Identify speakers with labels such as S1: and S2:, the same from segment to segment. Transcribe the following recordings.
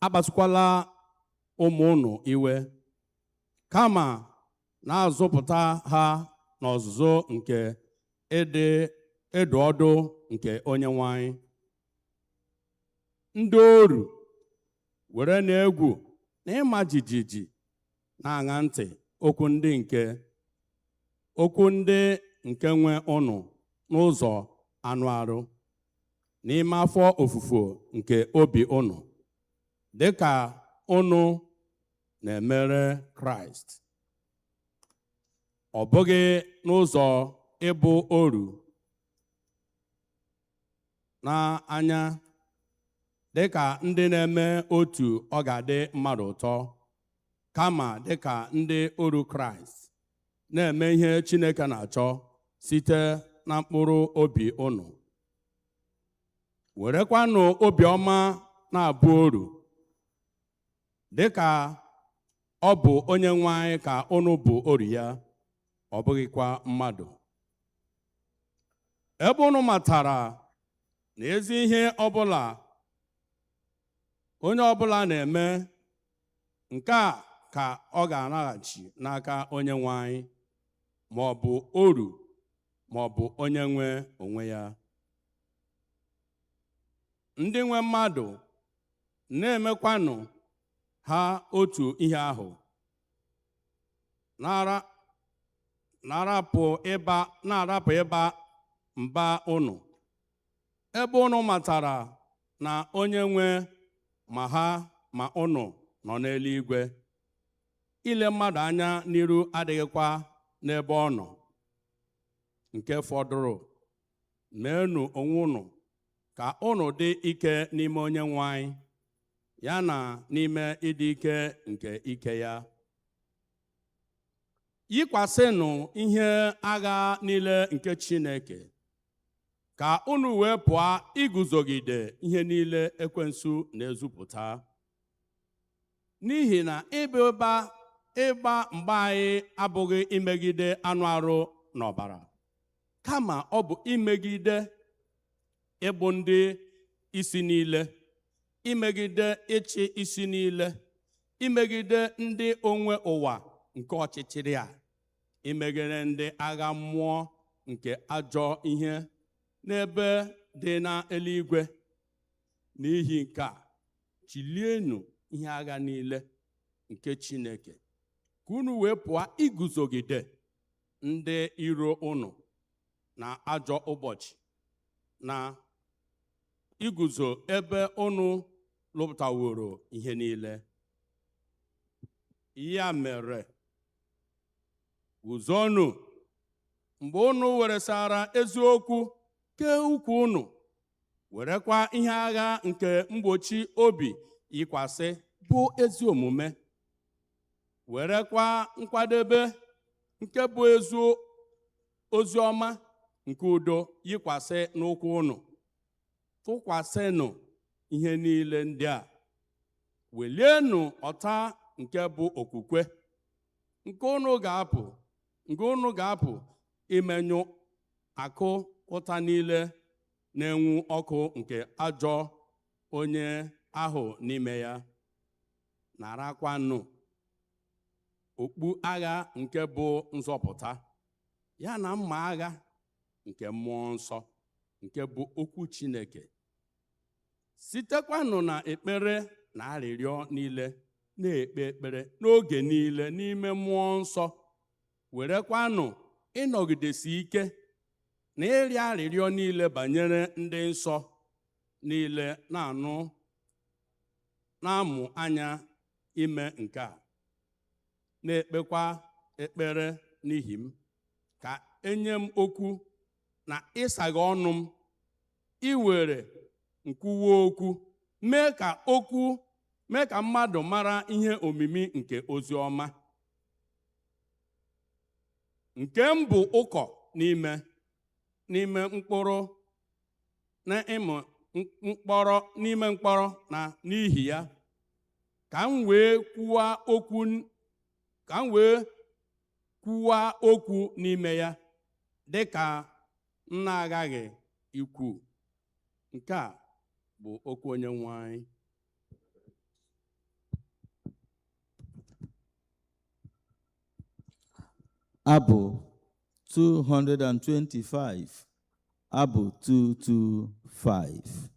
S1: akpasukwala ụmụ unu iwe, kama na-azụpụta ha n'ọzụzụ nke ịdụ ọdụ nke Onyenwe anyị. Ndị oru were na-egwu na ịma jijiji na-aṅa ntị okwu ndị nke nwe unu n'ụzọ anụ arụ, n'ime afọ ofufo nke obi unu, dịka unu na-emere Kraịst, ọ bụghị n'ụzọ ịbụ oru n'anya dịka ndị na-eme otu ọ ga-adị mmadụ ụtọ, kama dịka ndị oru Kraịst, na-eme ihe Chineke na-achọ site na mkpụrụ obi unu. Werekwanụ obiọma na-abụ oru, dịka ọ bụ Onyenwe anyị ka unu bụ oru ya, ọ bụghịkwa mmadụ. Ebe unu matara na ezi ihe ọbụla onye ọbụla na-eme, nke a ka ọ ga-anaghachi n'aka Onyenwe anyị, ma ọ bụ oru ma ọ bụ onye nwe onwe ya. Ndị nwe mmadụ na-emekwanụ ha otu ihe ahụ, na-arapụ ịba mba unu, ebe unu matara na onye nwe ma ha ma unu nọ n'eluigwe. Ile mmadụ anya n'iru adịghịkwa n'ebe ọ nọ. Nke fọdụrụ, meenụ onwe unu ka unu dị ike n'ime Onyenwe anyị, ya na n'ime ịdị ike nke ike ya. Yikwasịnụ ihe agha niile nke Chineke, ka unu wee pụọ iguzogide ihe niile ekwensu na-ezupụta. N'ihi na ịgba mgba anyị abụghị imegide anụ arụ na ọbara, kama ọ bụ imegide ịbụ ndị isi niile, imegide ịchị isi niile, imegide ndị onwe ụwa nke ọchịchịrị a, imegide ndị agha mmụọ nke ajọ ihe n'ebe dị n'eluigwe. N'ihi nke a, chilienụ ihe agha niile nke Chineke, ka unu wee pụọ iguzogide ndị iro unu na ajọ ụbọchị, na iguzo ebe unu lụpụtaworo ihe niile. Ya mere, guzonụ mgbe unu weresara eziokwu kee ukwu unu, werekwa ihe agha nke mgbochi obi yikwasị, bụ ezi omume, werekwa nkwadebe nke bụ ozi ọma nke udo yikwasị n'ụkwụ unu. Tụkwasịnụ ihe niile ndị a, welienụ ọta nke bụ okwukwe, nke unu ga-apụ imenyụ akụ ụta niile na-enwu ọkụ nke ajọ onye ahụ n'ime ya. Narakwanụ okpu agha nke bụ nzọpụta, ya na mma agha nke mmụọ nsọ, nke bụ okwu Chineke. Sitekwanụ na ekpere na arịrịọ niile na-ekpe ekpere n'oge niile n'ime mmụọ nsọ. Werekwanụ ịnọgidesi ike na ịrịọ arịrịọ niile banyere ndị nsọ niile, na-amụ anya ime nke a, na-ekpekwa ekpere n'ihi m, ka enye m okwu na ịsaghe ọnụ m, iwere nkwuwa okwu, mee ka mmadụ mara ihe omimi nke ozi ọma, nke m bụ ụkọ n'ime mkpọrọ, na ịmụ mkpọrọ n'ime mkpọrọ, na n'ihi ya ka m wee kwuwa okwu n'ime ya, dịka m na-aghaghị ikwu. Nke a bụ okwu Onyenwe anyị.
S2: Abụ 225. Abụ 225.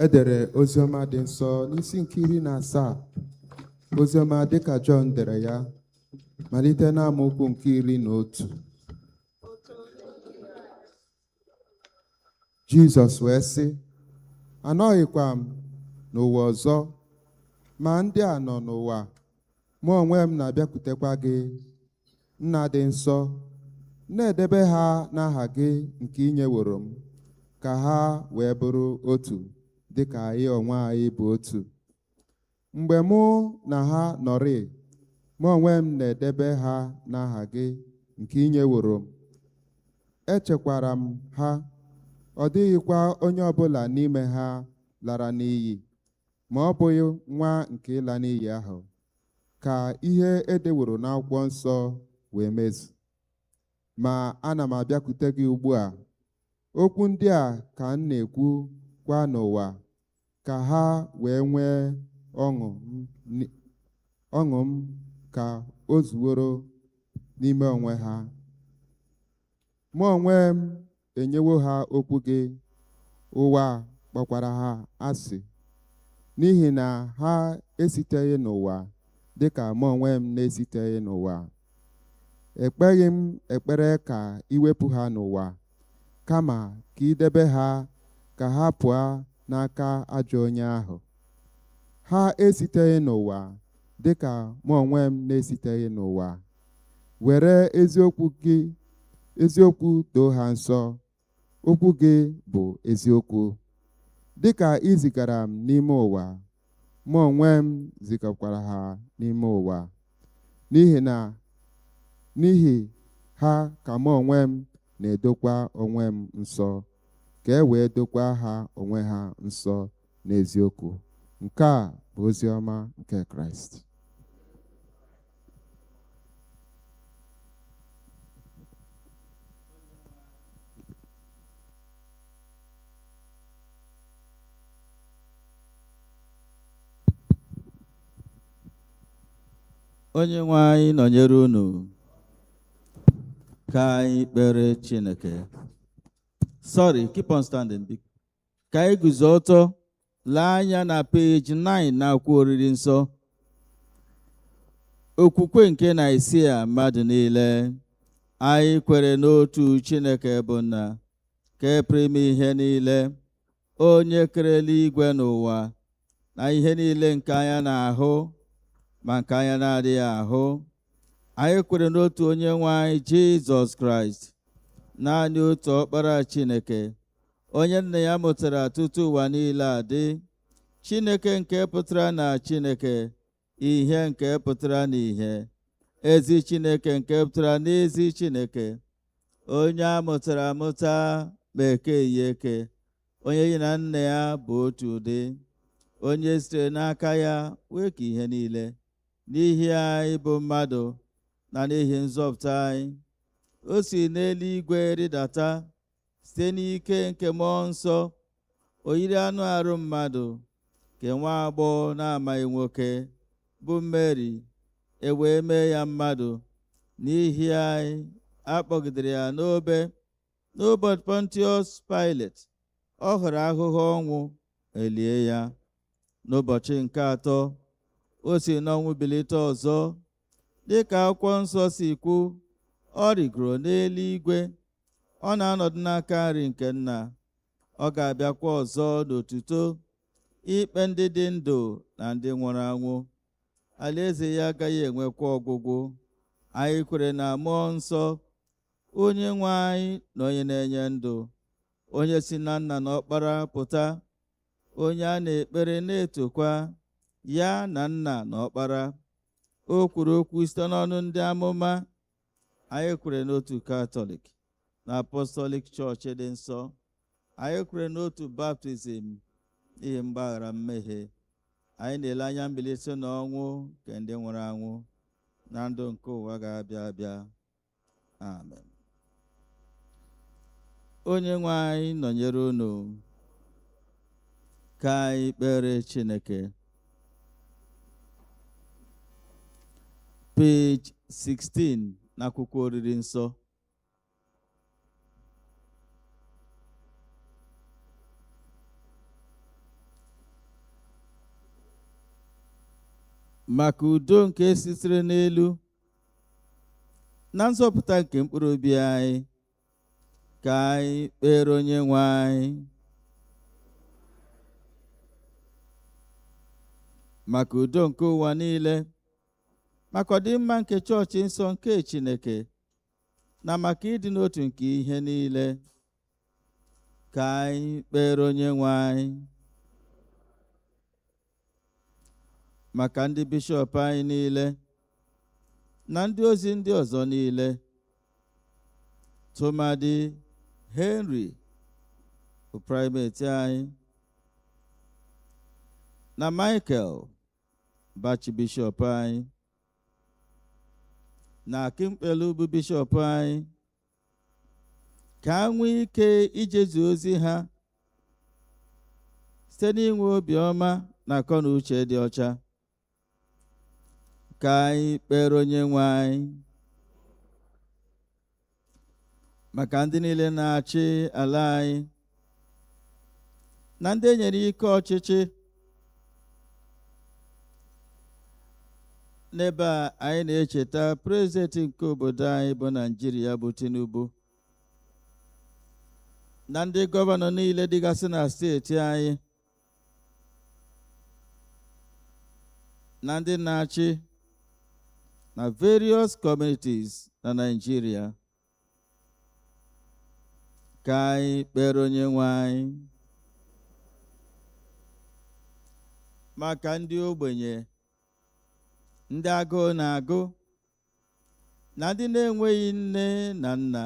S3: Edere oziọma dị nsọ n'isi nke 17. Oziọma dịka Jọn dere ya, malite n'amaokwu nke 11. Jizọs wee sị, anọghịkwa m n'ụwa ọzọ, ma ndị a nọ n'ụwa, mụ onwe m na-abịakwutekwa gị, Nna dị nsọ, na-edebe ha n'aha gị nke i nyeworo m, ka ha wee bụrụ otu dịka anyị onwe anyị bụ otu. Mgbe mụ na ha nọrị, mụ onwe m na-edebe ha n'aha gị nke i nyeworo m. Echekwara m ha, ọ dịghịkwa onye ọbụla n'ime ha lara n'iyi, ma ọ bụghị nwa nke ịla n'iyi ahụ, ka ihe edeworo n'akwụkwọ nsọ wee mezu. Ma ana m abịakwute gị ugbu a, okwu ndị a ka m na-ekwu kwa n'ụwa, ka ha wee nwee ọṅụ m ka o zuworo n'ime onwe ha. Mụ onwe m enyewo ha okwu gị, ụwa kpọkwara ha asị, n'ihi na ha esiteghị n'ụwa dịka mụ onwe m na-esiteghị n'ụwa. Ekpeghị m ekpere ka iwepụ ha n'ụwa, kama ka idebe ha ka ha pụọ n'aka ajọ onye ahụ. Ha esiteghị n'ụwa dịka mụ onwe m na-esiteghị n'ụwa. Were eziokwu doo ha nsọ, okwu gị bụ eziokwu. Dịka ị zigara m n'ime ụwa, mụ onwe m zigakwara ha n'ime ụwa. N'ihi ha ka mụ onwe m na-edokwa onwe m nsọ, ka e wee dokwa ha onwe ha nsọ n'eziokwu. Nke a bụ ozi ọma nke Kraịst.
S2: Onye nwe anyị nọnyere unu. Ka anyị kpere Chineke. Sorry, keep on standing. Ka anyị guzo ọtọ, lee anya na page 9 na-akwụ oriri nsọ. Okwukwe nke na-esi a mmadụ niile. Anyị kwere n'otu Chineke bụ Nna, ka pụrụ ime ihe niile, onye kere eluigwe n'ụwa, na ihe niile nke anya na-ahụ ma nke anya na-adịghị ahụ. Anyị kwere n'otu onye nwe anyị Jizọs Kraịst, naanị otu ọkpara Chineke, onye nna ya mụtara tutu ụwa niile adị, Chineke nke pụtara na Chineke, ihe nke pụtara n'ihe, ezi Chineke nke pụtara n'ezi Chineke, onye a mụtara amụta ma ekeghị eke, onye yi na nna ya bụ otu ụdị, onye sitere n'aka ya wee ka ihe niile, n'ihi anyị bụ mmadụ na n'ihi nzọpụta anyị. O si n'eluigwe rịdata site n'ike nke mmụọ nsọ, o yiri anụ arụ mmadụ, nke nwa agbọghọ na-amaghị nwoke, bụ Mary, e wee mee ya mmadụ n'ihi anyị. Akpọgidere ya n'obe n'ụbọchị Pontius Pilate. Ọ hụrụ ahụhụ ọnwụ, elie ya. N'ụbọchị nke atọ, o si n'ọnwụ bilite ọzọ, dịka akwụkwọ nsọ si kwu. Ọ rịgoro n'eluigwe, ọ na-anọdụ n'aka nri nke Nna. Ọ ga-abịakwa ọzọ n'otuto ikpe ndị dị ndụ na ndị nwụrụ anwụ. Alaeze ya agaghị enwekwa ọgwụgwụ. Anyị kwere na mmụọ nsọ, onye nwe anyị na onye na-enye ndụ, onye si na Nna na Ọkpara pụta, onye a na-ekpere na-etokwa ya na Nna na Ọkpara. O kwuru okwu site n'ọnụ ndị amụma. Anyị kwere n'otu Katọlik na Apọstọlik Chọọchị dị nsọ. Anyị kwere n'otu baptizim n'ihi mgbaghara mmehie. Anyị na-ele anya mbilite n'ọnwụ nke ndị nwụrụ anwụ na ndụ nke ụwa ga-abịa abịa. Amen. Onye nwe anyị nọnyere unu. Ka anyị kpere Chineke. Page 16 n'akwụkwọ oriri nsọ. Maka udo nke sitere n'elu na nzọpụta nke mkpụrụ obi anyị, ka anyị kpere onye nwe anyị. Maka udo nke ụwa niile, maka ọdịmma nke chọọchị nsọ nke Chineke, na maka ịdị n'otu nke ihe niile, ka anyị kpere onye nwe anyị. Maka ndị bishọp anyị niile na ndị ozi ndị ọzọ niile, tụmadị Henry bụ praịmeti anyị, na Michael bachibishọp anyị, na Akimpelu bụ bishọp anyị, ka ha nwee ike ijezu ozi ha site n'inwe obiọma na akọ na uche dị ọcha. Ka anyị kpere onye nwe anyị. Maka ndị niile na-achị ala anyị na ndị e nyere ike ọchịchị, n'ebe a anyị na-echeta prezidenti nke obodo anyị bụ Naịjirịa bụ Tinubu, na ndị gọvanọ niile dịgasị na steeti anyị, na ndị na-achị na various communities na Naịjirịa. Ka anyị kpere onye nwe anyị. Maka ndị ogbenye, ndị agụụ na-agụ, na ndị na-enweghị nne na nna,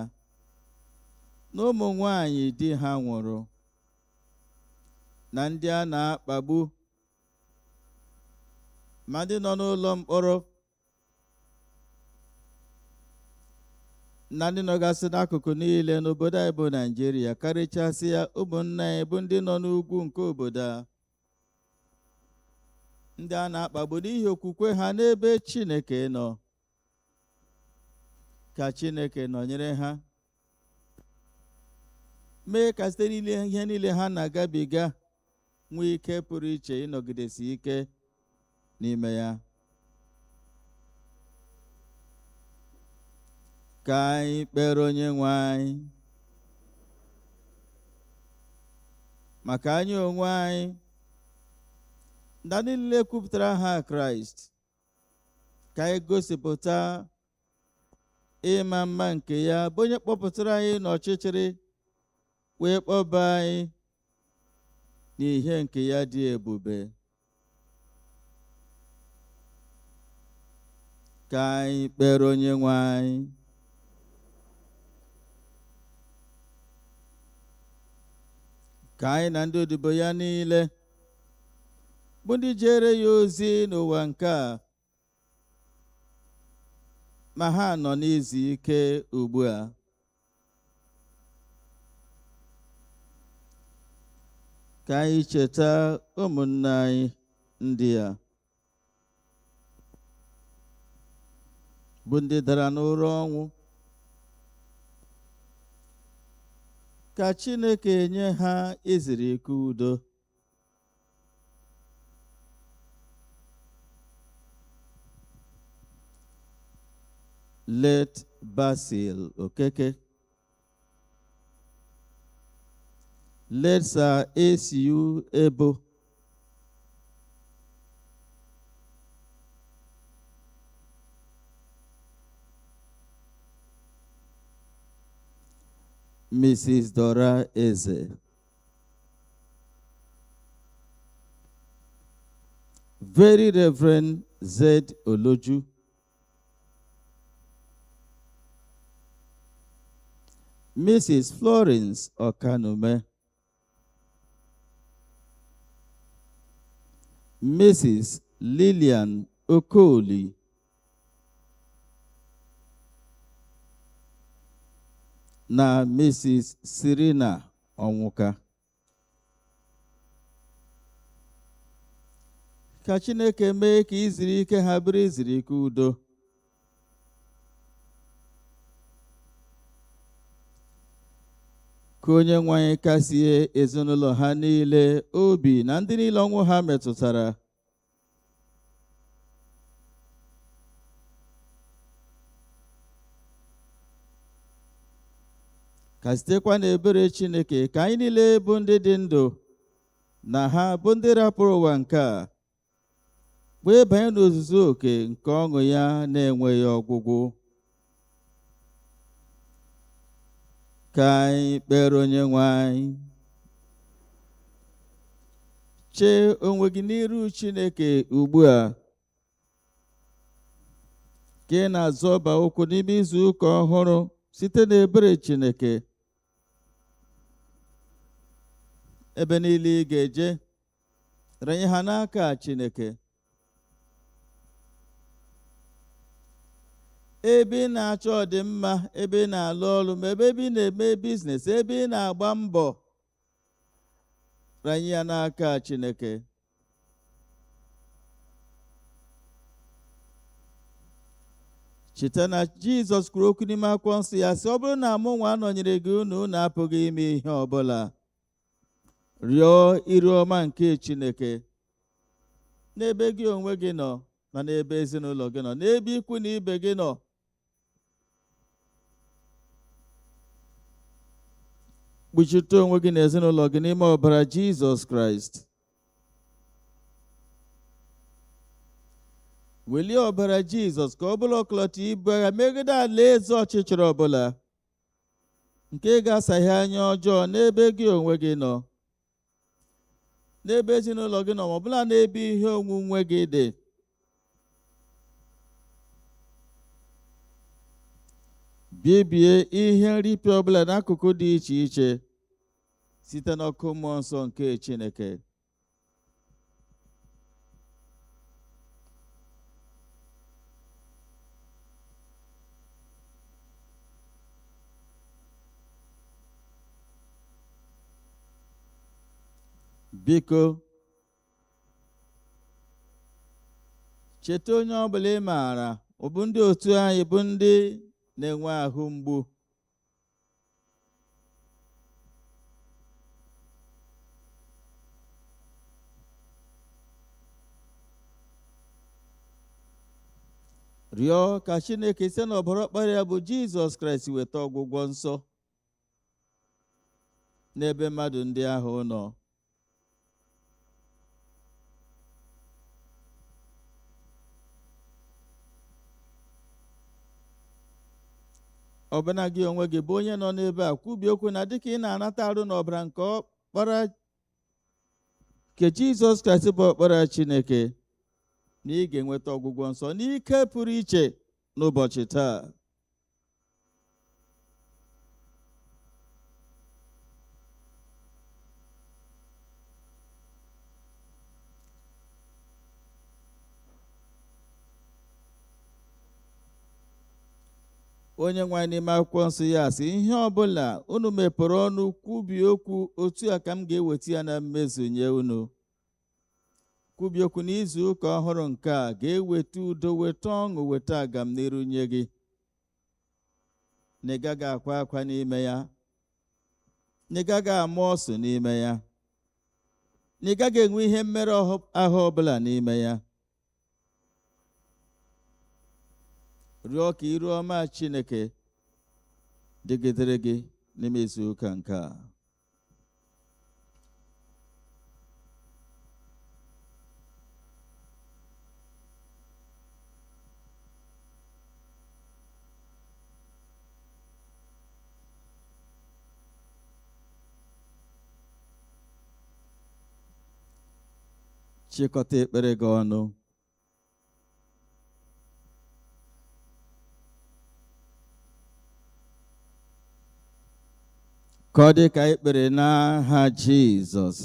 S2: na ụmụ nwanyị di ha nwụrụ na ndị a na-akpagbu ma ndị nọ n'ụlọ mkpọrọ na ndị nọgasị n'akụkụ niile n'obodo anyị bụ Naịjirịa, karịchasịa ụmụnna anyị bụ ndị nọ n'ugwu nke obodo a, ndị a na-akpagbu n'ihi okwukwe ha n'ebe Chineke nọ. Ka Chineke nọnyere ha, mee ka site n'ile ihe niile ha na-agabiga nwee ike pụrụ iche ịnọgidesi ike n'ime ya. Ka anyị kpere Onyenwe anyị maka anyị onwe anyị, ndị niile kwupụtara ha Kraịst, ka anyị gosipụta ịma mma nke ya bụ onye kpọpụtara anyị n'ọchịchịrị wee kpọba anyị n'ihe nke ya dị ebube. Ka anyị kpere Onyenwe anyị ka anyị na ndị odibo ya niile bụ ndị jere ya ozi n'ụwa nke a, ma ha nọ n'izu ike ugbu a, ka anyị cheta ụmụnna anyị ndị a bụ ndị dara n'ụra ọnwụ, ka Chineke nye ha izuru ike udo. Let Basil Okeke, let Sir S.U. Ebo, Mrs. Dora Eze, Very Reverend Z. Oloju, Mrs. Florence Okanume, Mrs. Lillian Okoli, na Mrs. Serena Onwuka. Ka Chineke mee ka izuru ike ha bụrụ izuru ike udo. Ka Onyenwe anyị kasie ezinụlọ ha niile obi na ndị niile ọnwụ ha metụtara. Ka sitekwa n'ebere Chineke ka anyị niile bụ ndị dị ndụ na ha bụ ndị rapụrụ ụwa nke a wee banye n'ozuzu oke nke ọṅụ ya na-enweghị ọgwụgwụ. Ka anyị kpere Onyenwe anyị. Chee onwe gị n'iru Chineke ugbu a ka ị na-azọba ụkwụ n'ime izu ụka ọhụrụ site n'ebere Chineke. Ebe niile ị ga-eje, renye ha n'aka Chineke. Ebe ị na-achọ ọdịmma, ebe ị na-alụ ọrụ, ma ebe ị na-eme biznes, ebe ị na-agba mbọ, renye ya n'aka Chineke. Cheta na Jizọs kwuru okwu n'ime akwụkwọ nsọ ya sị, ọ bụrụ na mụ nwa nọnyere gị, unu apụghị ime ihe ọbụla. Rịọ iru ọma nke Chineke n'ebe gị onwe gị nọ, na n'ebe ezinụlọ gị nọ, n'ebe ikwu na ibe gị nọ. Kpuchite onwe gị na ezinụlọ gị n'ime ọbara Jizọs Kraịst. Welie ọbara Jizọs ka ọ bụla ọkọlọtọ ibu agha megide alaeze ọchịchịrị ọbụla nke ga-asaghe anya ọjọọ n'ebe gị onwe gị nọ, n'ebe ezinụlọ gị nọ, ma ọbụla n'ebe ihe onwunwe gị dị. bibie ihe nripịa ọbụla n'akụkụ dị iche iche site n'ọkụ mmụọ nsọ nke Chineke. Biko cheta onye ọbụla ị maara ọ bụ ndị otu anyị bụ ndị na-enwe ahụ mgbu. Rịọ ka Chineke site n'ọbara ọkpara ya bụ Jizọs Kraịst weta ọgwụgwọ nsọ n'ebe mmadụ ndị ahụ nọ. Ọbụna gị onwe gị bụ onye nọ n'ebe a kwubie okwu na dịka ị na-anata arụ n'ọbara nke ọkpara nke Jizọs Kraịst bụ ọkpara Chineke, na ị ga-enweta ọgwụgwọ nsọ n'ike pụrụ iche n'ụbọchị taa. Onye nwe n'ime akwụkwọ nsọ ya sị, ihe ọbụla unu mepere ọnụ kwubie okwu, otu a ka m ga-eweta ya na mmezu nye unu. Kwubie okwu n'izu ụka ọhụrụ nke a ga-eweta udo, weta ọṅụ, weta agamniru nye gị. Na ị gaghị akwa akwa n'ime ya, na ị gaghị ama ọsụ n'ime ya, na ị gaghị enwe ihe mmerụ ahụ ọbụla n'ime ya. Rịọ ka iru ọma Chineke dịgidere gị n'ime izu ụka nke a. Chịkọta ekpere gị ọnụ. Ka ọ dị ka ekpere n'aha Jizọs.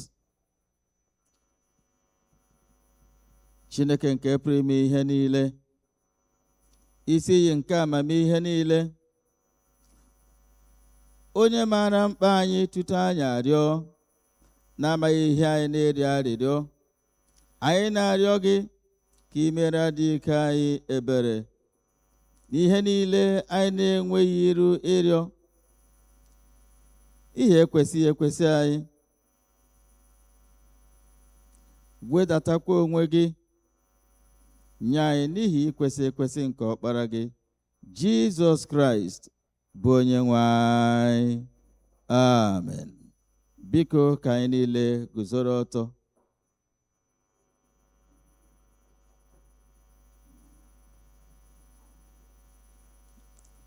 S2: Chineke nke pụrụ ime ihe niile, isi iyi nke amamihe niile, onye maara mkpa anyị tutu anyị arịọ, na-amaghị ihe anyị na-arịọ arịrịọ, anyị na-arịọ gị ka ị mere adị ike anyị ebere n'ihe niile anyị na-enweghị iru ịrịọ, ihe ekwesịghị ekwesị anyị. Wedatakwa onwe gị nye anyị n'ihi ikwesị ekwesị nke ọkpara gị Jizọs Kraịst bụ onye nwe anyị. Amen. Biko ka anyị niile guzoro ọtọ.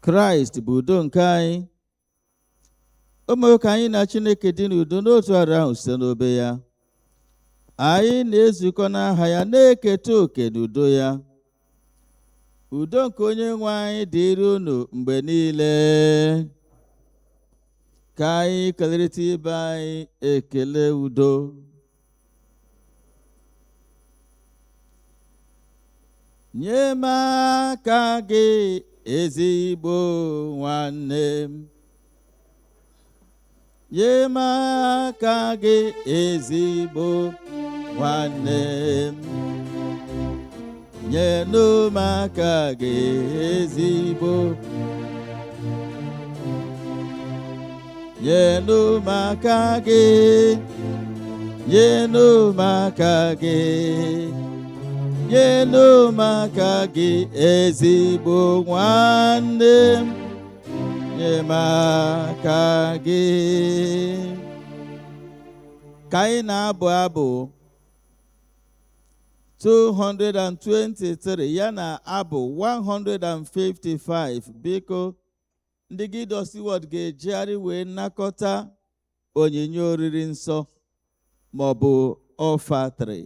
S2: Kraịst bụ udo nke anyị. O mere ka anyị na Chineke dị n'udo n'otu arụ ahụ site n'obe ya. Anyị na-ezukọ n'aha ya na-eketa oke n'udo ya. Udo nke onye nwe anyị dịrị unu mgbe niile. Ka anyị kelerịta ibe anyị ekele udo. Nye m aka gị ezigbo nwanne m. Nye m aka gị ezigbo nwanne m. Nyenụ m aka gị ezigbo. Nyenụ m aka gị. Nyenụ m aka gị. Nyenụ m aka gị ezigbo nwanne m. Nye m aka gị. Ka anyị na-abụ abụ 223 ya na abụ 155. Biko ndị Gideon Stewart ga-ejegharị wee nakọta onyinye oriri nsọ maọbụ ọfatri.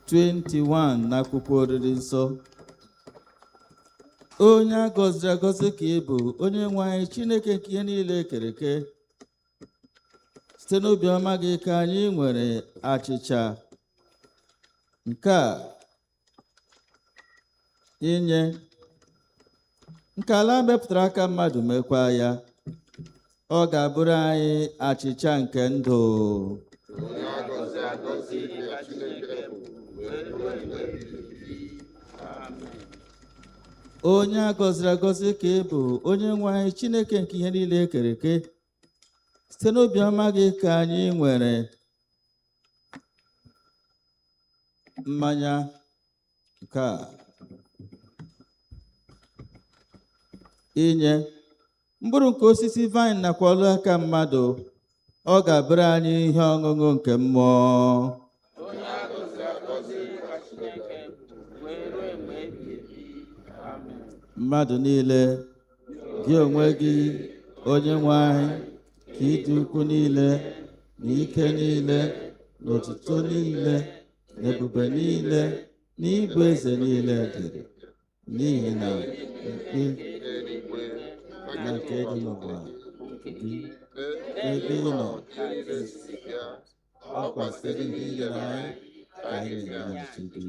S2: 21 n'akwụkwọ oriri nsọ. Onye a gọziri agọzi ka ị bụ, onye nwe anyị Chineke nke ihe niile kere eke. Site n'obiọma gị ka anyị nwere achịcha nke a inye, nke ala mepụtara aka mmadụ mekwa ya. Ọ ga-abụrụ anyị achịcha nke ndụ. Onye a gọziri agọzi ka ị bụ, onye nwe anyị Chineke nke ihe niile kere eke. Site n'obiọma gị ka anyị nwere mmanya nke a inye, mkpụrụ nke osisi vaịn nakwa ọlụ aka mmadụ. Ọ ga-abụrụ anyị ihe ọṅụṅụ nke mmụọ. Mmadụ niile, gị onwe gị onye nwe anyị, ka ịdị ukwu niile na ike niile na otuto niile na ebube niile na ịbụ eze niile dịrị, n'ihi na mkpe na nke dị n'ụwa dị ebe ị nọ. Ọ kwasịrị ndị nyere anyị ka anyị na-enyeghachi gị.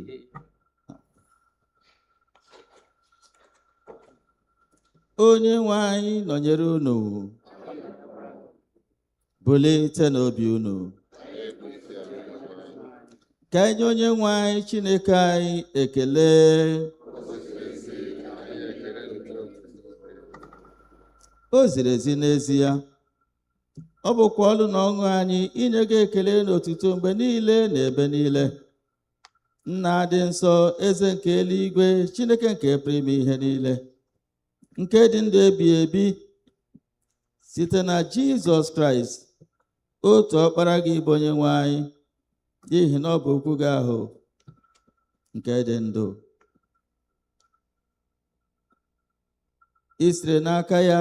S2: Onye nwe anyị nọnyere unu, bulite n'obi unu. Ka anyị nye onye nwe anyị Chineke anyị ekele. O ziri ezi n'ezie, ọ bụkwa ọlụ na ọṅụ anyị inye gị ekele na otuto mgbe niile na ebe niile. Nna dị nsọ, eze nke eluigwe, Chineke nke pụrụ ime ihe niile, nke dị ndụ ebighị ebi, site na Jizọs Kraịst, otu ọkpara gị bụ onye nwe anyị, n'ihi na ọ bụ okwu gị ahụ nke dị ndụ. I siri n'aka ya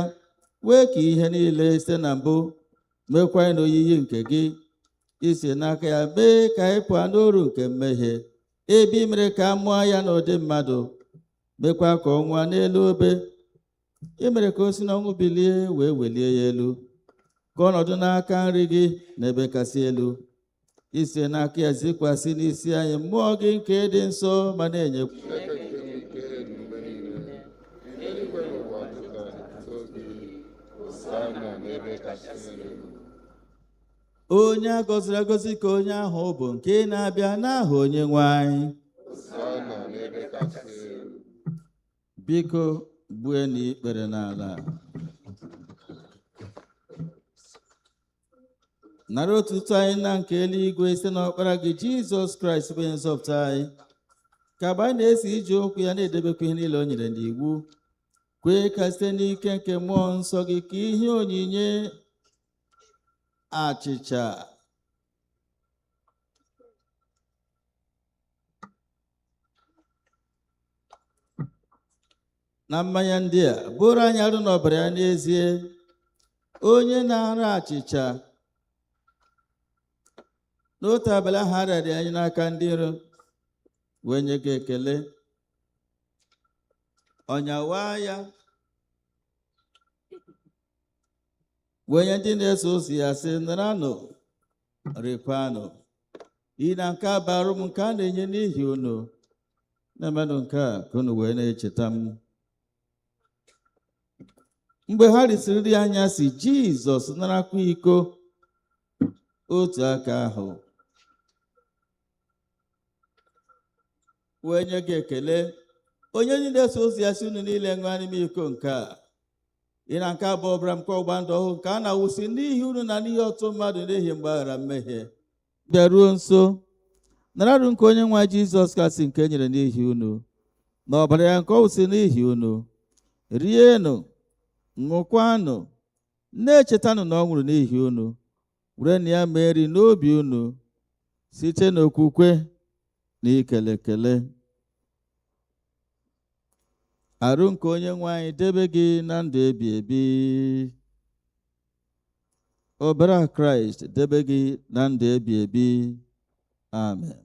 S2: wee ka ihe niile site na mbụ, mekwa n'oyiyi nke gị. I siri n'aka ya mee ka anyị pụọ n'oru nke mmehie, ebe i mere ka a mụọ ya n'ụdị mmadụ, mekwa ka ọ nwụọ n'elu obe. I mere ka o si n'ọnwụ bilie wee welie ya elu, ka ọnọdụ n'aka nri gị n'ebe kasị elu. I si n'aka ya zikwasị n'isi anyị mmụọ gị nke dị nsọ, ma na-enyekwa onye a gọziri agọzi ka onye ahụ bụ nke na-abịa n'aha onye nwe anyị. Biko gbue n'ikpere n'ala. Nara otuto anyị na nke eluigwe site n'ọkpara gị Jizọs Kraịst bụ nzọpụta anyị. Ka mgbe anyị na-esi iji okwu ya na-edebekwa ihe niile o nyere n'iwu, kwee ka site n'ike nke mmụọ nsọ gị ka ihe onyinye achịcha na mmanya ndị a bụrụ anyị arụ n'ọbara ya n'ezie. Onye na-ara achịcha n'otu abalị ahụ arịara anyị n'aka ndị iro, wee nye gị ekele, ọnyawaa ya, wee nye ndị na-eso ụzọ ya sị, naranụ, rikwanụ, iyi na nke a bụ arụ m nke a na-enye n'ihi unu. Na-emenụ nke a ka unu wee na-echeta m. Mgbe ha risịrị nri anyasị, Jizọs narakwa iko, otu aka ahụ wee nye gị ekele, onye niile so ozi ya si unu niile ṅụọ n'ime iko nke a. Ị na nke a bụ ọbara m nke ọgbụgba ndụ ọhụrụ, nke a na-awụsi n'ihi unu na n'ihi ọtụ mmadụ n'ihi mgbaghara mmehie. Bịaruo nso, nararụ nke onye nwe Jizọs kasị nke e nyere n'ihi unu, na ọbara ya nke ọ wụsị n'ihi unu. Rienụ, ṅụkwanụ, na-echetanụ na ọ nwụrụ n'ihi unu. Were na ya mee nri n'obi unu site n'okwukwe na ikele ekele. Arụ nke onye nwe anyị debe gị na ndụ ebi ebi. Ọbara Kraịst debe gị na ndụ ebi ebi. Amen.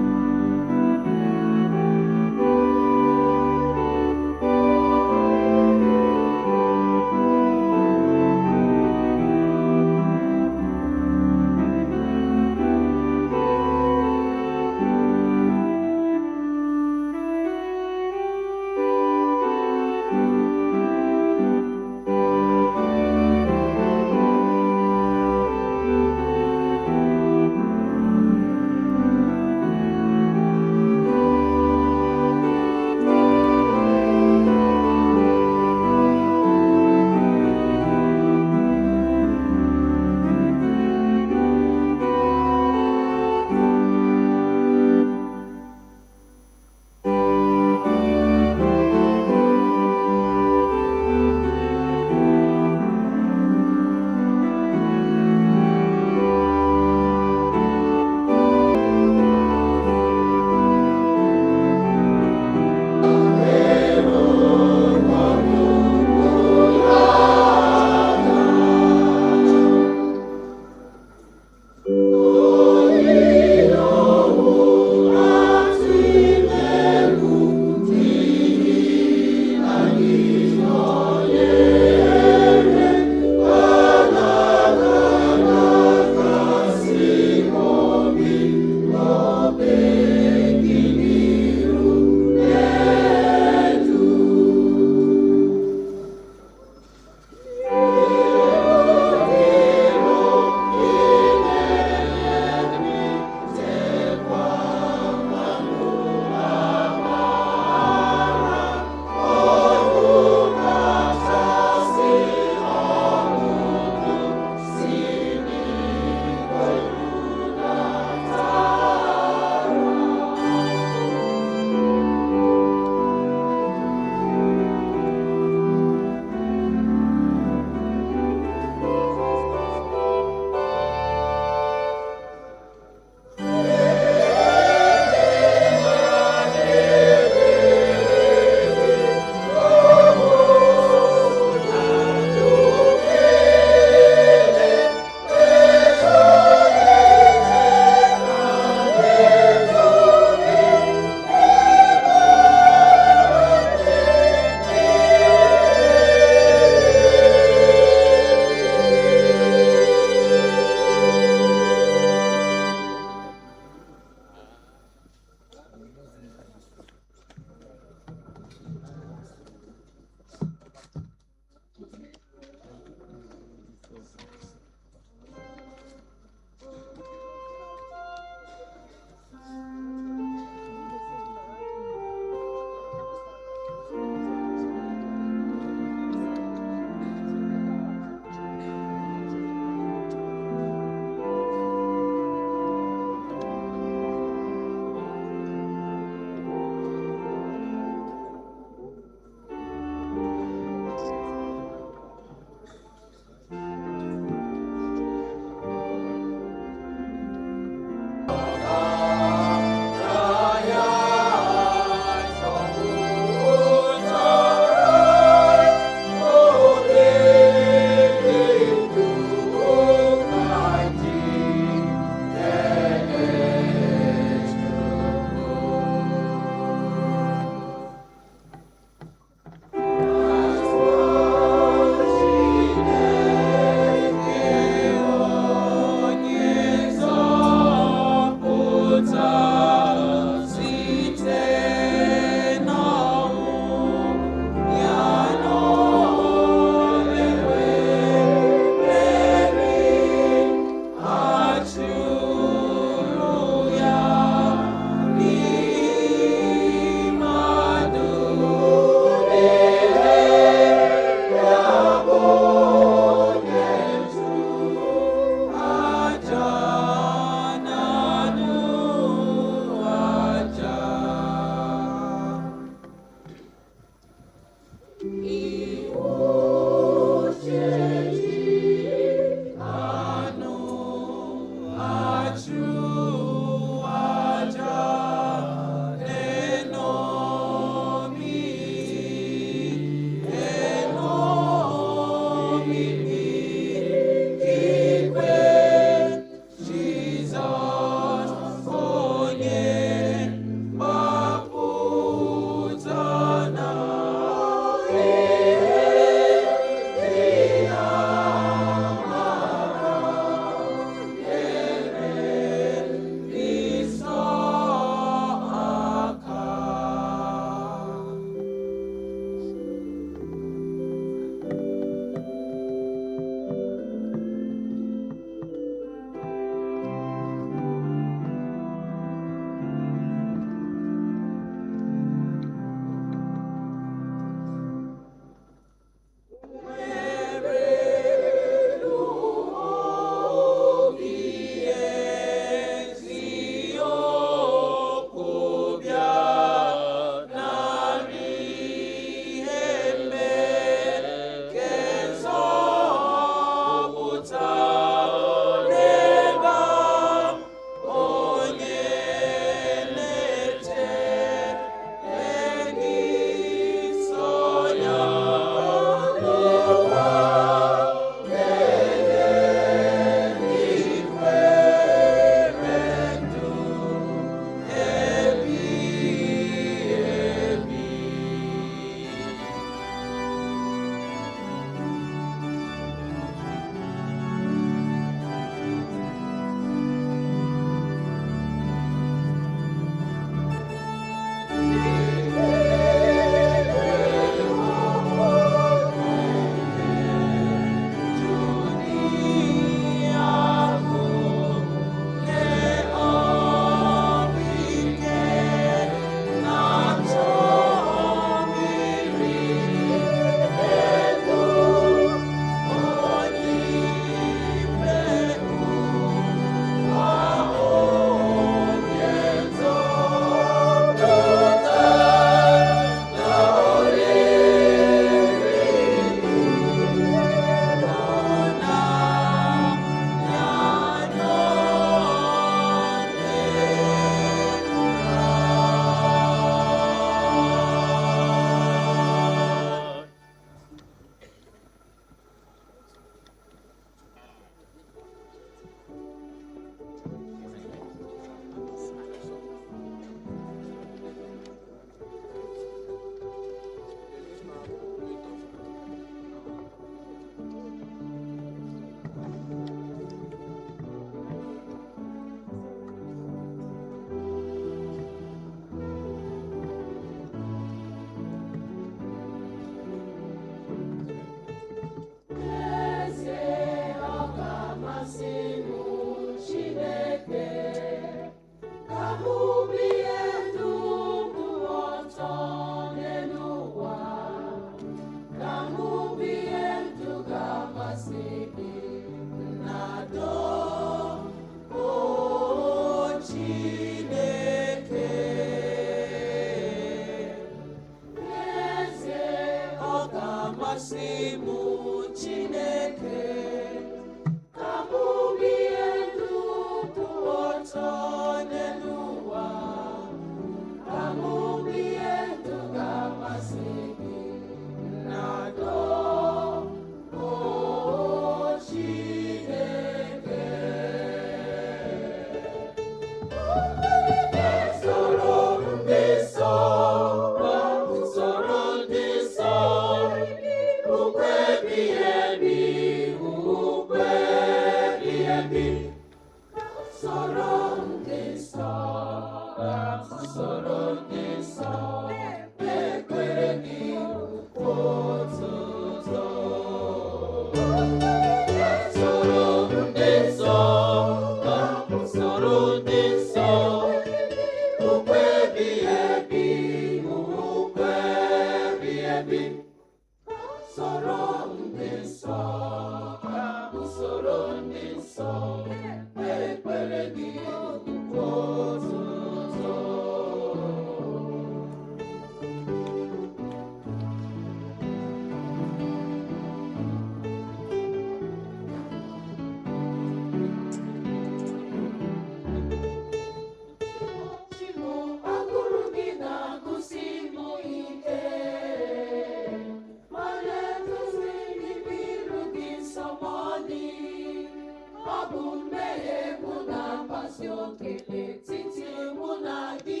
S4: mgbasi oke n'etiti mụ na gị,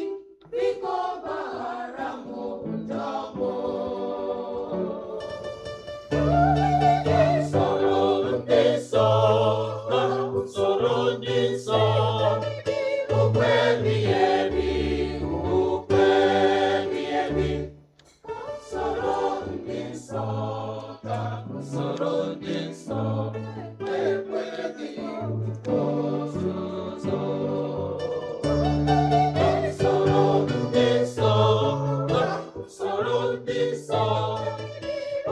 S4: biko gbaghara m njọ m. Usoro ndị nsọ na usoro ndị nsọ, ukwe ebighị ebi, ukwe ebighị ebi. Usoro ndị nsọ na usoro ndị nsọ, ekweghị ozuzo. Usoro ndị nsọ na usoro ndị nsọ,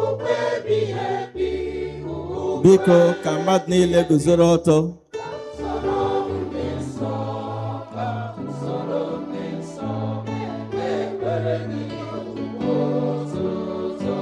S4: ukwe ebighị ebi,
S2: Biko ka mmadụ niile guzoro ọtọ.
S4: usoro ndị nsọ na usoro ndị nsọ, ekweghị ozuzo.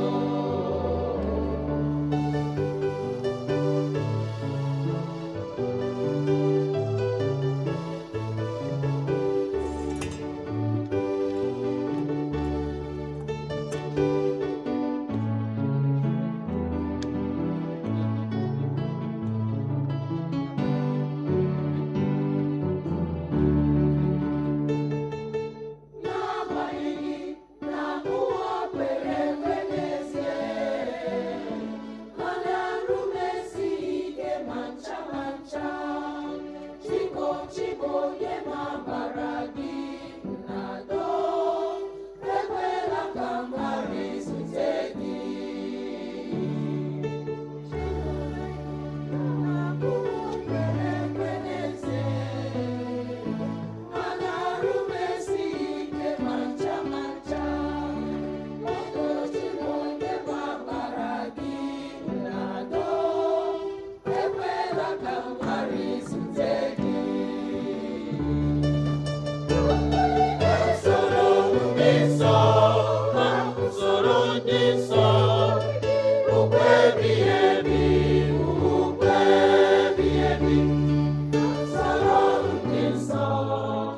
S4: N'agbanyeghị na ụwa kwere ekwe n'ezie, mana arụ m esighị ike ma ncha ma ncha. Chiko onye ma bara gị na-adọ, ekwela ka m ghara izute gị. Ụwa kwere ekwe n'ezie, mana arụ m esighị ike ma ncha ma ncha. Chiko onye ma bara gị na-adọ, ekwela ka m ghara izute gị. Usoro ndị nsọ na usoro ndị nsọ, ukwe ebighị ebi, ukwe ebighị ebi. Usoro ndị nsọ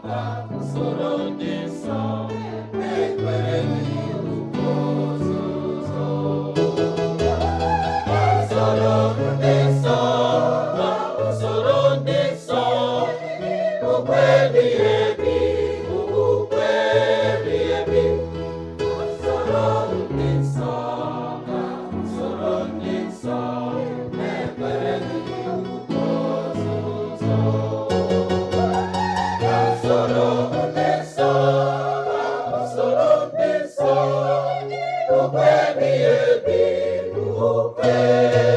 S4: na usoro ndị nsọ, ekweghị ozuzo. Usoro ndị nsọ na usoro ndị nsọ, ukwe ebighị ebi, ukwe ebighị ebi. Usoro ndị nsọ na usoro ndị nsọ, ekweghị ozuzo. Usoro ndị nsọ na usoro ndị nsọ, ukwe ebighị ebi, ukwe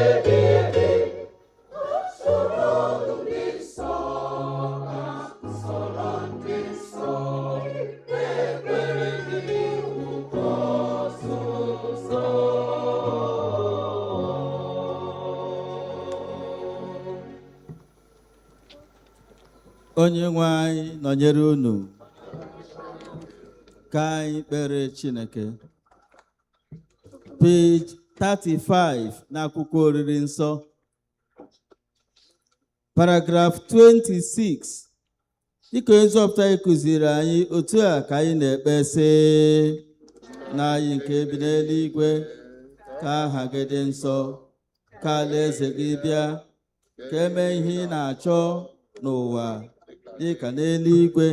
S4: ebighị ebi. Usoro ndị nsọ na usoro ndị nsọ, ekweghị ozuzo.
S2: Onyenwe anyị nọnyere unu. Ka anyị kpere Chineke. Page 35 n'akwụkwọ oriri nsọ. Paragraph 26. Dịka onye nzọpụta anyị kụziri anyị, otu a ka anyị na-ekpe sị: Nna anyị nke bi n'eluigwe, ka aha gị dị nsọ, ka alaeze gị bịa, ka emee ihe ị na-achọ n'ụwa dịka n'eluigwe.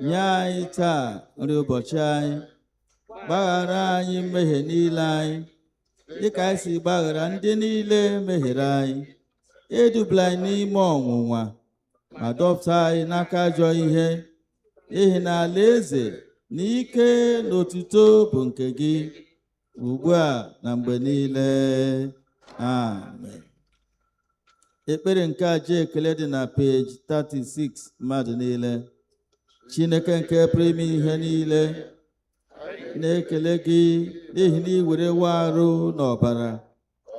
S2: Nye anyị taa nri ụbọchị anyị. Gbaghara anyị mmehie niile anyị, dịka anyị si gbaghara ndị niile mehiere anyị. Edubula anyị n'ime ọnwụnwa, ma dọpụta anyị n'aka ajọ ihe, n'ihi na alaeze na ike na otuto bụ nke gị, ugbu a na mgbe niile. Amen. Ekpere nke aja ekele dị na peji 36. Mmadụ niile. Chineke nke pụrụ ime ihe niile, na-ekele gị n'ihi na ị werewo arụ n'ọbara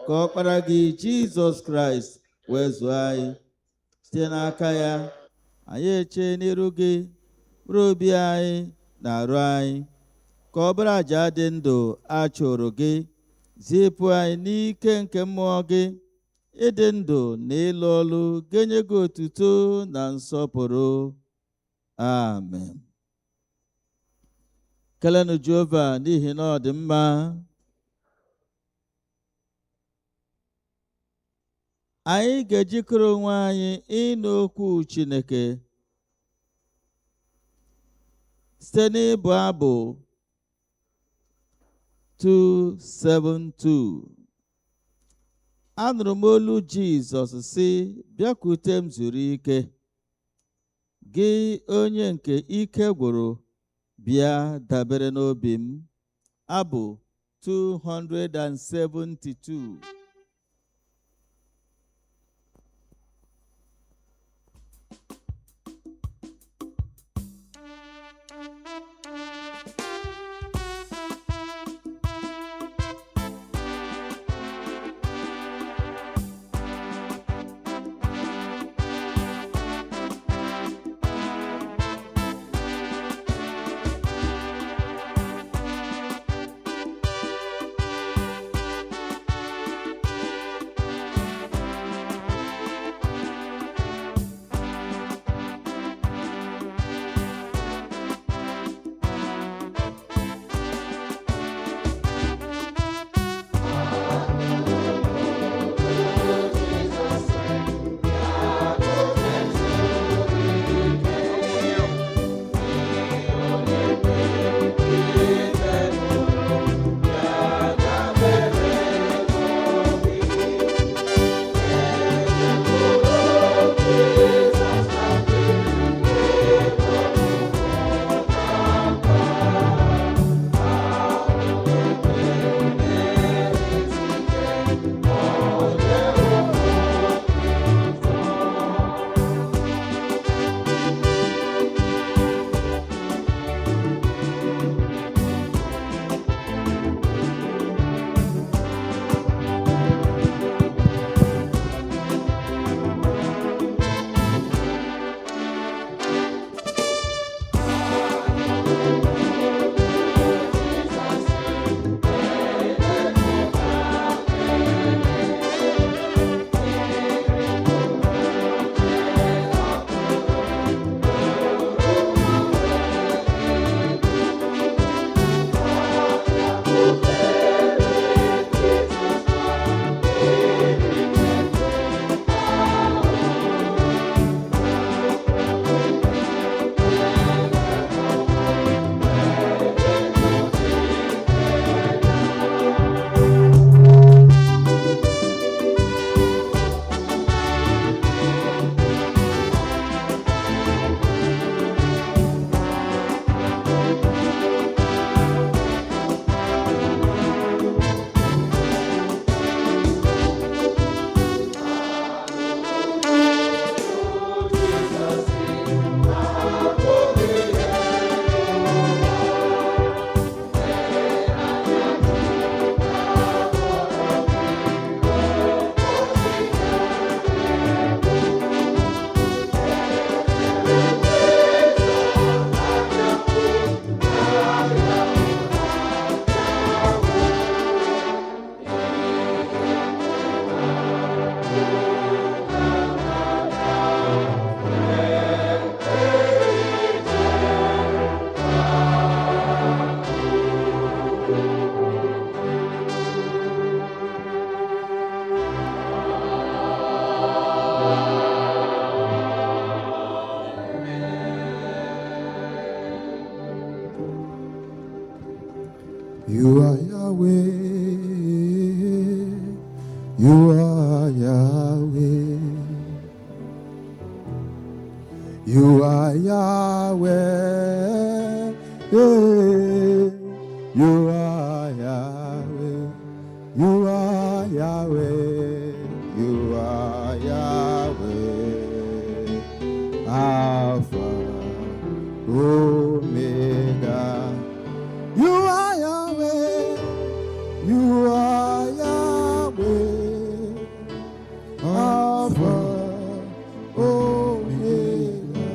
S2: ka ọkpara gị Jizọs Kraịst wee zụọ anyị. Site n'aka ya, anyị eche n'iru gị mkpụrụ obi anyị na arụ anyị, ka ọbara aja dị ndụ a chụrụ gị zipụ anyị n'ike nke mmụọ gị, ịdị ndụ na ịlụ ọlụ ga-enye gị otuto na nsọpụrụ. Amen. Kelenụ Jehova n'ihi na ọ dị mma. Anyị ga-ejikọrọ onwe anyị ịnụ okwu Chineke site n'ịbụ abụ 272. Anụrụ m olu Jizọs sị, bịakwute m zuru ike, gị onye nke ike gwụrụ, bịa dabere n'obi m. Abụ 272.
S3: You are Yahweh, you are Yahweh, you are Yahweh, yeah. You are Yahweh, you are Yahweh, you are Yahweh, Alpha, Omega. You are Yahweh, you are Yahweh, Alpha, Omega.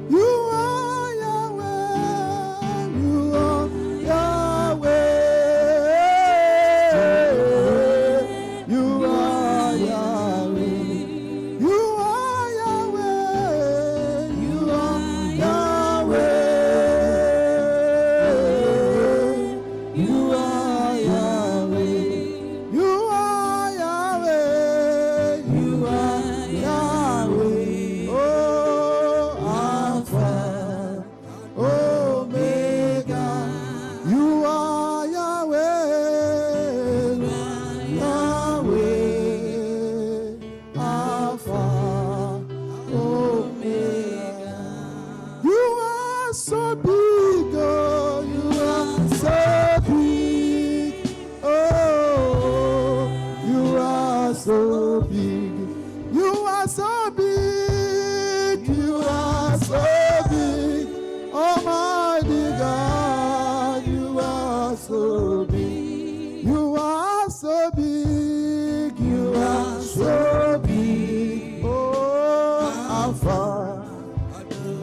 S3: You are Yahweh, you are Yahweh, you are Yahweh, you are Yahweh, you are Yahweh.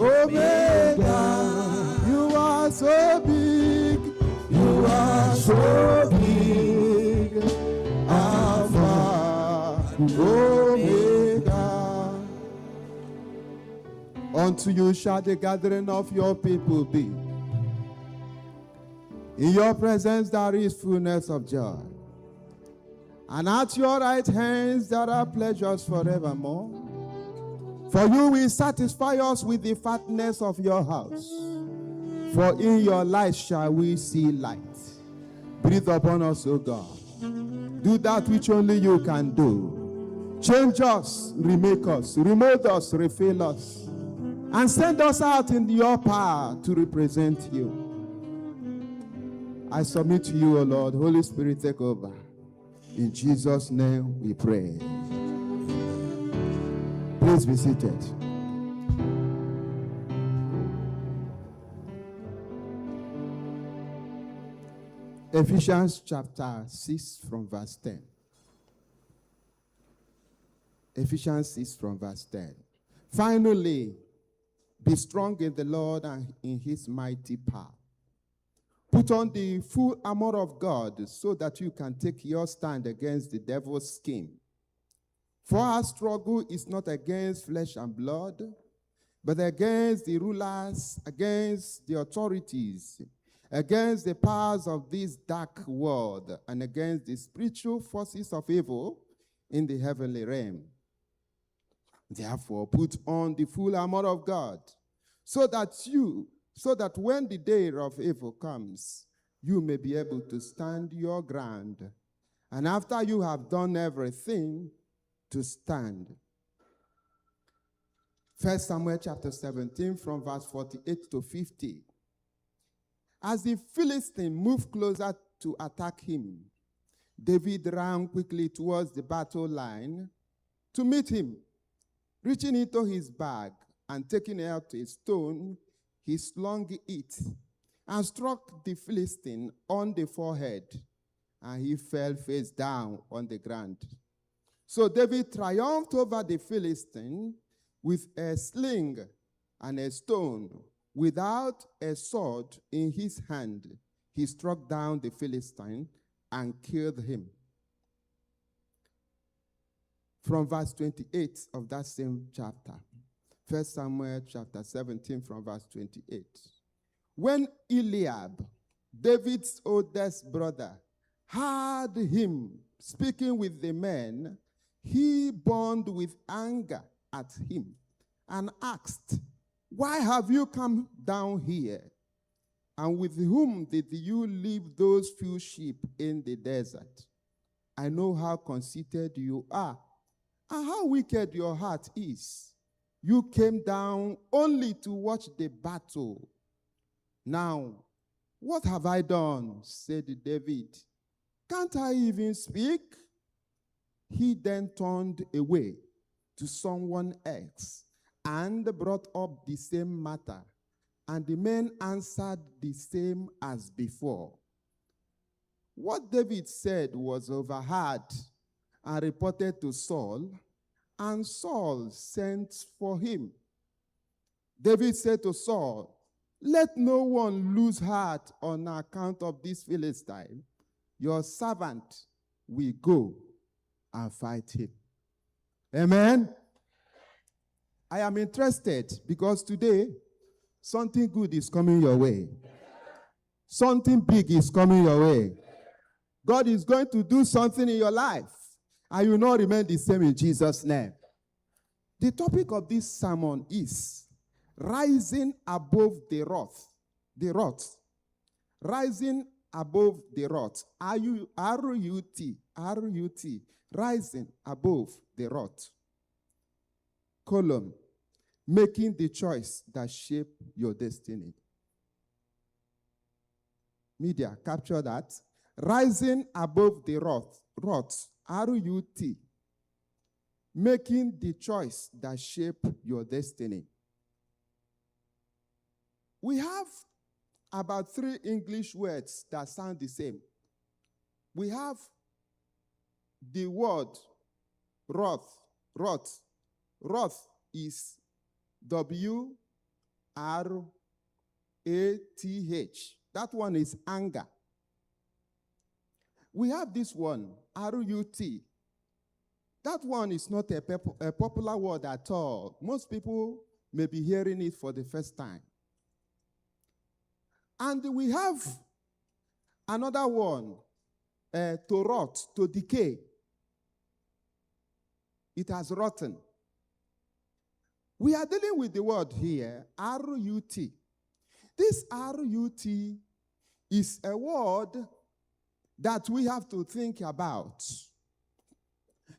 S3: Omega. You are so big. You are so big. Alpha, Omega. Unto you shall the gathering of your people be. In your presence there is fullness of joy. And at your right hands there are pleasures forevermore. For you will satisfy us with the fatness of your house. For in your light shall we see light. Breathe upon us, O God. Do that which only you can do. Change us, remake us, remold us, refill us, and send us out in your power to represent you. I submit to you, O Lord. Holy Spirit, take over. In Jesus' name we pray. Please be seated. Ephesians chapter 6 from verse 10. Ephesians 6 from verse 10. Finally, be strong in the Lord and in his mighty power. Put on the full armor of God so that you can take your stand against the devil's scheme. For our struggle is not against flesh and blood, but against the rulers, against the authorities, against the powers of this dark world, and against the spiritual forces of evil in the heavenly realm. Therefore, put on the full armor of God, so that when the day of evil comes, you may be able to stand your ground. And after you have done everything, to stand. 1 Samuel chapter 17 from verse 48 to 50. As the Philistine moved closer to attack him, David ran quickly towards the battle line to meet him. Reaching into his bag and taking out a stone, he slung it and struck the Philistine on the forehead, and he fell face down on the ground. So David triumphed over the Philistine with a sling and a stone. Without a sword in his hand, he struck down the Philistine and killed him. From verse 28 of that same chapter, 1 Samuel chapter 17 from verse 28. When Eliab, David's oldest brother, heard him speaking with the men, he burned with anger at him and asked, "Why have you come down here? And with whom did you leave those few sheep in the desert? I know how conceited you are and how wicked your heart is. You came down only to watch the battle. Now, what have I done?" said David. "Can't I even speak?" He then turned away to someone else and brought up the same matter, and the men answered the same as before. What David said was overheard and reported to Saul, and Saul sent for him. David said to Saul, "Let no one lose heart on account of this Philistine. Your servant will go and fight him." Amen. I am interested because today something good is coming your way. Something big is coming your way. God is going to do something in your life, and you will not remain the same in Jesus' name. The topic of this sermon is rising above the wrath. The wrath. Rising above the wrath. R-U-T. Rising above the wrath. Column. Making the choice that shape your destiny. Media, capture that. Rising above the wrath. R-U-T. Making the choice that shape your destiny. We have about 3 English words that sound the same. We have the word wrath. Wrath is W-R-A-T-H. R-A-T-H. That one is anger. We have this one, R-U-T. That one is not a popular word at all. Most people may be hearing it for the first time. And we have another one, to rot, to decay. It has rotten. We are dealing with the word here, R-U-T. This R-U-T is a word that we have to think about.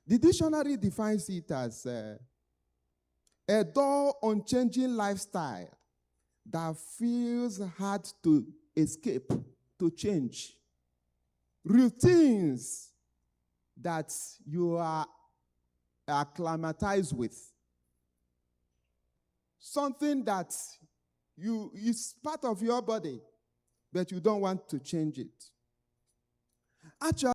S3: The dictionary defines it as a dull, unchanging lifestyle that feels hard to escape, to change. Routines that you are acclimatized with. Something that is part of your body, but you don't want to change it. Actually,